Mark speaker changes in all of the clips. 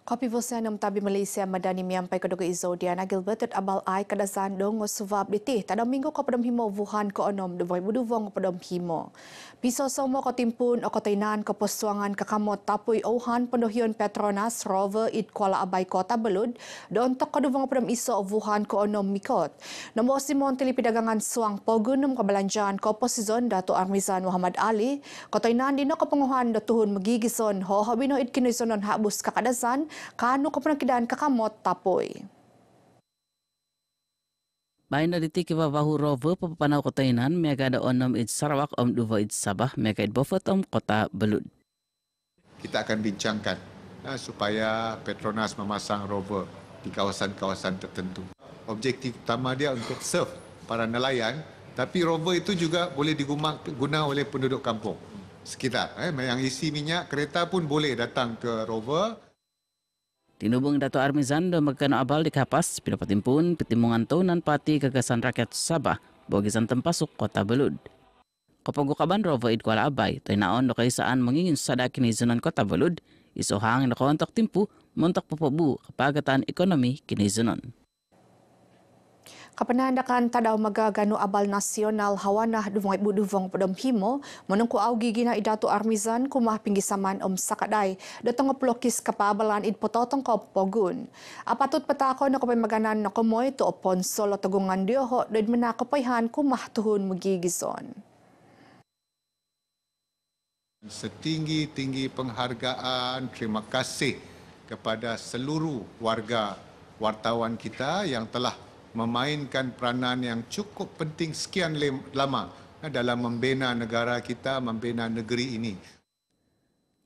Speaker 1: Kopi você nam tabi Malaysia madani miampai keduga izo Diana Gilbert at abal ai kadazan dong ngosuvab ditih tada minggu ko padam himo Wuhan ko onom devoi buduvong padam himo. Piso somo ko timpun o kotainan ko poswangan kakamot tapui Wuhan pendohion Petronas rover it Kuala Abai Kota Belud don tok kaduvong padam iso Wuhan ko onom mikot. Nomor Simon Telipidagangan Suang Pogunum kabalanjan ko posizon Dato Armizan Muhammad Ali kotainan dino ko penguhan datuhun magigison ho habino it kinizonon habus kakadazan kanu kepenakidaan kakamot tapoy.
Speaker 2: Bain na diti kiba bahu rover papapanaw kotainan mega da onom id Sarawak duva id Sabah mega id Beaufort Kota Belud.
Speaker 3: Kita akan bincangkan supaya Petronas memasang rover di kawasan-kawasan tertentu. Objektif utama dia untuk serve para nelayan, tapi rover itu juga boleh diguna oleh penduduk kampung sekitar. Yang isi minyak, kereta pun boleh datang ke rover.
Speaker 2: Tinubong Dato Armizan do magkano abal di kapas pinapatimpun petimungan tahunan pati gagasan rakyat Sabah bogisan tempasuk Kota Belud. Kapagukaban rover id Kuala Abay tainaon do kaisaan mangingin sada kinizunan Kota Belud isohang nakontak timpu montak papabu kapagatan ekonomi kinizunan.
Speaker 1: Kapanandakan tadaw magagano abal nasional hawanah duvong buduvong padam himo menungku augi gina Dato Armizan kumah pinggisaman sakaday datang pelokis kapabalan id pototong ko pogun. Apatut patako na kapamaganan na kumoy to opon solo tagungan dioho dad menakapayhan kumah tuhun magigison.
Speaker 3: Setinggi-tinggi penghargaan, terima kasih kepada seluruh warga wartawan kita yang telah memainkan peranan yang cukup penting sekian lama dalam membina negara kita, membina negeri ini.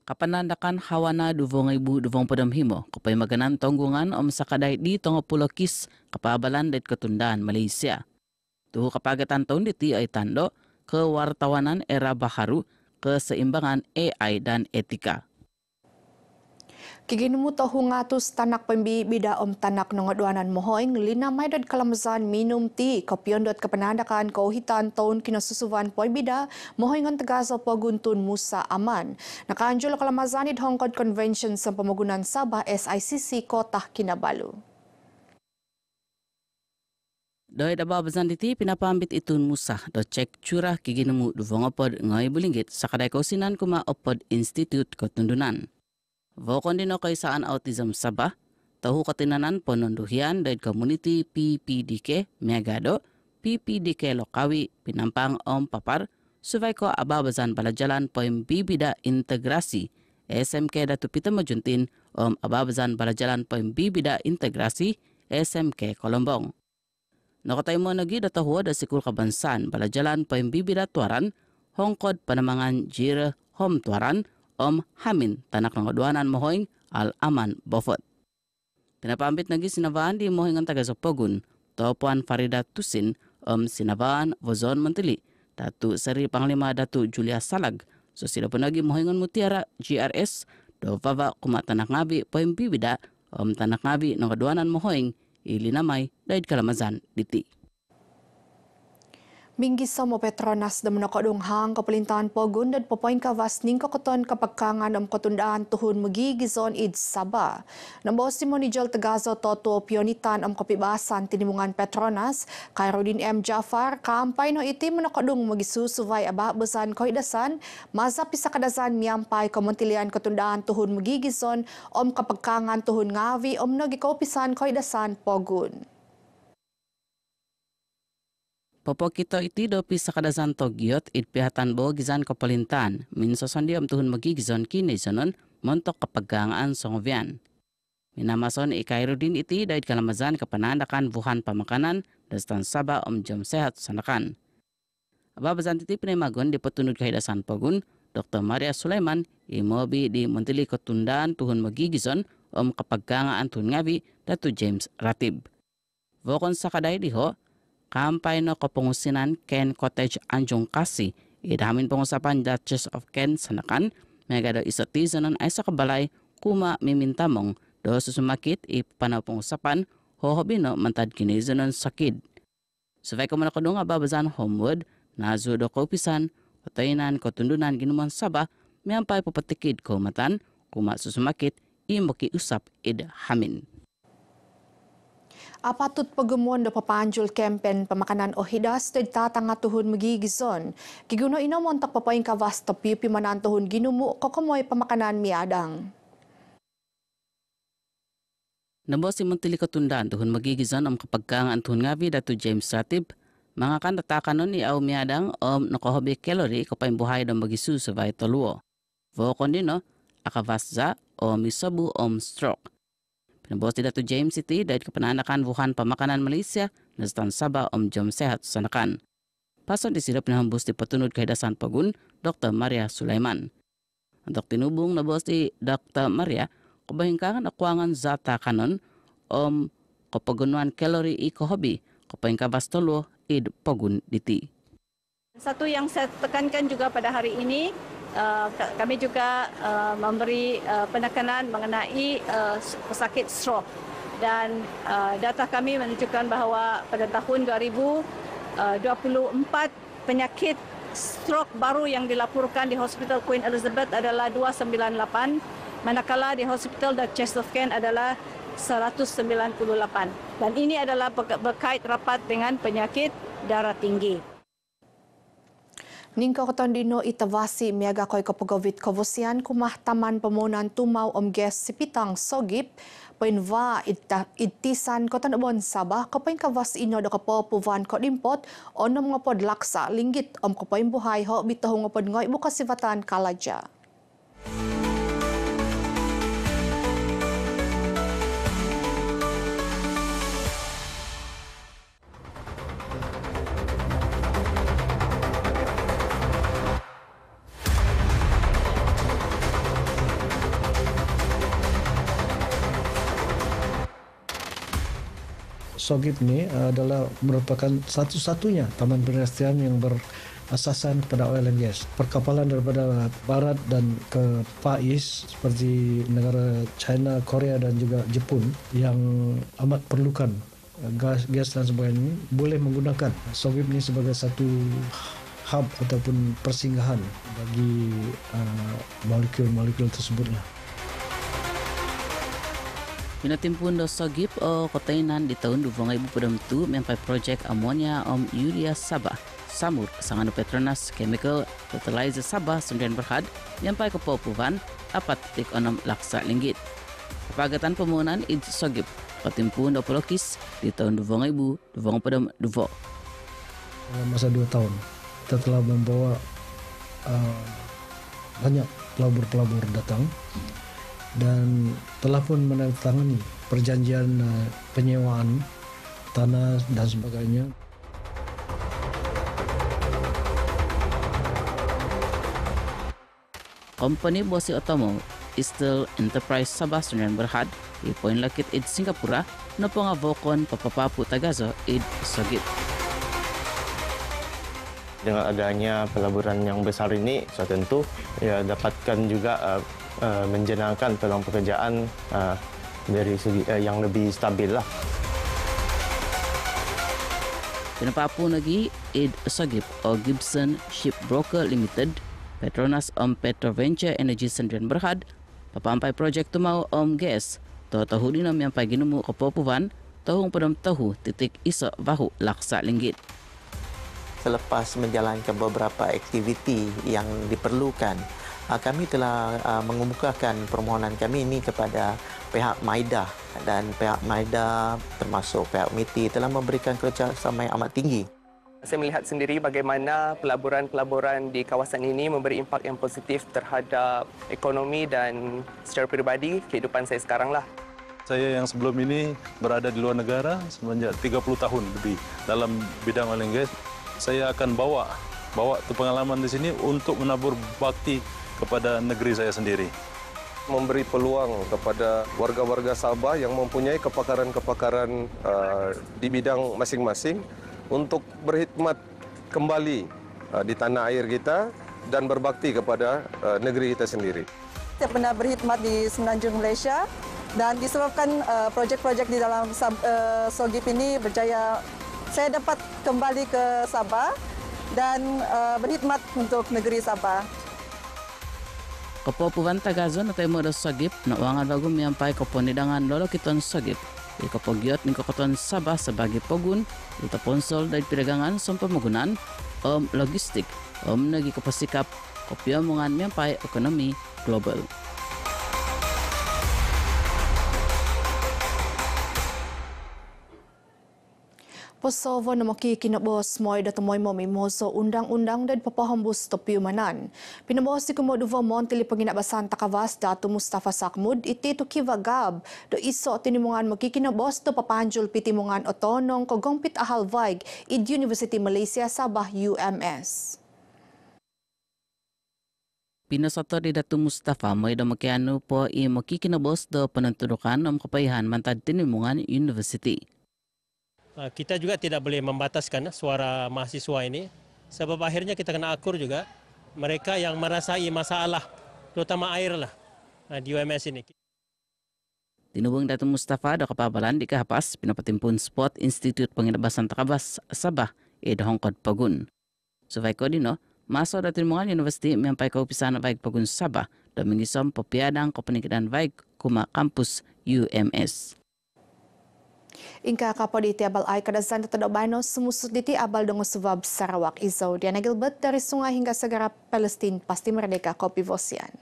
Speaker 2: Kapanandakan hawana duvong padam himo kapay maganan tonggungan sakaday di tongopulokis kapabalan det ketundaan Malaysia. Tuhu kapagatan taon diti ay tando kewartawanan era baharu keseimbangan AI dan etika.
Speaker 1: Kiginumu tahu ngatus tanak pembibida tanak nongoduanan mohoing linamay dod kalamazan minum ti kopiondot kapanandakan kauhitan taon kinasusuvan pembida mohoingon tagaso paguntun Musa Aman. Nakaanjol kalamazan id Hong Kong Convention sa pamagunan Sabah SICC Kota Kinabalu.
Speaker 2: Doi da babazan diti pinapambit itun Musa do cek curah kiginumu duvongopod ngoy bulinggit sakaday kausinan kuma opod Institute Kotundunan. Vokon din kay saan autism Sabah, tahu katinanan pononduhian dari community PPDK Megado, PPDK Lokawi pinampang papar, suvay ko ababazan balajalan pembibida integrasi, SMK Datu Pita Majuntin ababazan balajalan pembibida integrasi, SMK Kolombong. Nakatay mo nagi datahuwa da sikul kabansan balajalan pembibida tuaran, hongkod panamangan jira hom tuaran, Hamin tanak ng oduanan mohoing Al-Aman Beaufort. Pinapambit nagi sinavaan di mohoingan tagasopogun Topuan Farida Tusin sinavaan Vozon Mentili Datu Seri Panglima Datu Julia Salag so sila po nagi mohoingan Mutiara GRS do vava kumatanak ngabi poimbibida tanak ngabi ng oduanan mohoing ilinamay daid kalamazan diti.
Speaker 1: Minggi sa mo Petronas na manakadong hang kapalintaan pogun dan popoin kawas ning kakoton kapagkangan katundaan tuhun magigizon id Sabah. Nambosi mo ni Joel Tagazo Toto pionitan kapibasan tinimungan Petronas, kay Rodin M. Jafar, kampay no iti manakadong magisusuvay ababasan koidasan, masapi sa kadasan miyampay kamontilian katundaan tuhun magigizon kapagkangan tuhun ngavi nagikopisan koidasan pogun.
Speaker 2: Popokito iti do sa kadasan togyot it pihatan bo gizan kapalintan minso sandi tuhun magigizon kinizonon montok kapaggangaan songvian. Minamason ikairo din iti dahil kalamazan kapanandakan Wuhan pamakanan dastan Sabah jam sehat sanakan. Ababazan iti pinamagon di patunod kahidasan pogun Dr. Maria Sulaiman imobi di Montili Kotundaan tuhun magigizon kapaggangaan tuhun ngabi Datu James Ratib. Vokon sa kaday diho kampay no kapungusinan Ken Cottage Anjong Kasi, idamin pangusapan Duchess of Ken sanakan, megado isotizanon ay sa kabalay kuma mimintamong do susumakit ipanaw pangusapan hohobino mantad kinizanon sakid. Suvay kumanakadong ababazan Homewood, nazo do kaupisan, katainan, katundunan ginuman Sabah, miyampay papatikid kumatan, kuma susumakit, imaki usap id hamin.
Speaker 1: Apatut pegemuan do papanjul kempen pemakanan ohidas dita tangah tuhun megigizon. Kiguno ino montak papaing kawas tepi pimanan tuhun ginumu kokomoy pemakanan miadang.
Speaker 2: Nabos si Menteri Ketundan tuhun magigizon kapagkangan tuhun ngavi Datu James Ratib mangakan tatakanon ni au miadang nakohobi kalori kapain buhay dan bagisu sabay toluo. Vokon dino akavasza misabu stroke. Pinabos di Datu James City dahil kepenanakan Wuhan pemakanan Malaysia nastan Sabah jom sehat sanakan. Pason di sila pinahambus di petunut kehidasan Pagun Dr. Maria Sulaiman. Untuk tinubung nabos di Dr. Maria kebahingkangan akuangan zata kanon kepegunuan kalori hobi kepahingkabas tolo id Pagun diti.
Speaker 4: Satu yang saya tekankan juga pada hari ini, kami juga memberi penekanan mengenai pesakit stroke dan data kami menunjukkan bahawa pada tahun 2024 penyakit stroke baru yang dilaporkan di Hospital Queen Elizabeth adalah 298, manakala di Hospital The Chest of Kent adalah 198 dan ini adalah berkait rapat dengan penyakit darah tinggi.
Speaker 1: Ningko katondino itawasi miaga koy kapagawit kawasian kumah taman pemonan tumaw ges sipitang sogip painwa itisan kotanabon Sabah kapain kawas ino do kapopuvan ko dimpot onom ngapod laksa linggit kapain buhay ho bitaho ngapod ngoy bukas sifatan Kalaja.
Speaker 5: Sogip ini adalah merupakan satu-satunya taman perindustrian yang berasasan pada oil and gas. Perkapalan daripada barat dan ke Far East seperti negara China, Korea dan juga Jepun yang amat perlukan gas dan sebagainya boleh menggunakan Sogip ini sebagai satu hub ataupun persinggahan bagi molekul-molekul tersebutlah.
Speaker 2: Pinatimpun do Sogip kotainan di tahun 2022 mempai projek amonia urea Sabah Samur Sangano Petronas Chemical Fertilizer Sabah Sdn Berhad mempai ke Popuvan 4.6 laksa ringgit. Pagatan pemohonan id Sogip ketimpun do pelokis di tahun 2022.
Speaker 5: Dalam masa 2 tahun kita telah membawa banyak pelabur-pelabur datang dan telah pun menandatangani perjanjian penyewaan tanah dan sebagainya.
Speaker 2: Kompani Bosi Otomo Istel Enterprise Sabah Sdn Berhad di Poin Lakit id Singapura na pangavokon papapapu tagazo id Sogip.
Speaker 6: Dengan adanya pelaburan yang besar ini, so tentu ya dapatkan juga menjenangkan peluang pekerjaan dari segi yang lebih stabil lah.
Speaker 2: Pinapapu lagi id Sogip Gibson Shipbroker Limited Petronas Petroventure Energy Sdn Berhad papampai projek tumaw gas tahu dinom yang pagi nemu kepopuan tahung pedam tahu titik iso bahu laksa ringgit.
Speaker 7: Selepas menjalankan beberapa aktiviti yang diperlukan, kami telah mengemukakan permohonan kami ini kepada pihak MIDA dan pihak MIDA termasuk pihak MITI telah memberikan kerjasama yang amat tinggi.
Speaker 8: Saya melihat sendiri bagaimana pelaburan-pelaburan di kawasan ini memberi impak yang positif terhadap ekonomi dan secara peribadi kehidupan saya sekarang lah.
Speaker 9: Saya yang sebelum ini berada di luar negara semenjak 30 tahun lebih dalam bidang oil and gas. Saya akan bawa tu pengalaman di sini untuk menabur bakti kepada negeri saya sendiri.
Speaker 10: Memberi peluang kepada warga-warga Sabah yang mempunyai kepakaran-kepakaran di bidang masing-masing untuk berkhidmat kembali di tanah air kita dan berbakti kepada negeri kita sendiri.
Speaker 11: Saya pernah berkhidmat di Semenanjung Malaysia dan disebabkan projek-projek di dalam Sogip ini berjaya, saya dapat kembali ke Sabah dan berkhidmat untuk negeri Sabah.
Speaker 2: Kepo puan tagazon atau modo sagip na wangan bagu miampai kepo nidangan lolo kiton sagip. Kepo giot ni kokoton Sabah sebagai pogun, ita ponsel dari perdagangan sampai pemgunan logistik, nagi kepasikap kopio mungan miampai ekonomi global.
Speaker 1: Posovo na makikinabos mo'y datamoy mo mimoso undang-undang dan papahambus to piumanan. Pinabos si Kumoduvo Montili panginabasan takavas Datu Mustafa Sakmud iti to kivagab do iso tinimungan makikinabos to papanjul pitimungan otonong kogongpit ahalvaig id University Malaysia Sabah UMS.
Speaker 2: Pinasoto di Datu Mustafa mo'y damakiano po i makikinabos do penentudukan kapaihan mantad tinimungan university.
Speaker 12: Kita juga tidak boleh membataskan suara mahasiswa ini sebab akhirnya kita kena akur juga mereka yang merasai masalah terutama air lah di UMS ini.
Speaker 2: Tinubung Datu Mustafa do kapabalan di kahapas pinapatimpun Sport Institute Panginabasan Takabas Sabah Hongkod Pagun. Suvay ko dino, maso da tinimungan University miyampay kaupisan vaig Pagun Sabah do mingisom papiadang kapanikidan vaig kuma kampus UMS.
Speaker 1: Ingka kapal di abal ay kadazan tatadobano sumusud diti abal dong Subab Sarawak Izo. Diana Gilbert dari sungai hingga segara Palestin pasti merdeka kopi Vosian.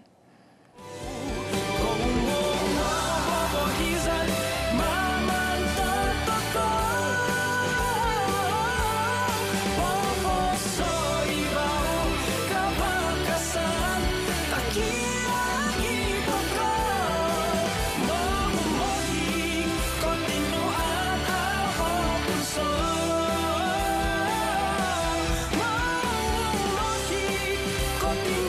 Speaker 13: Kopi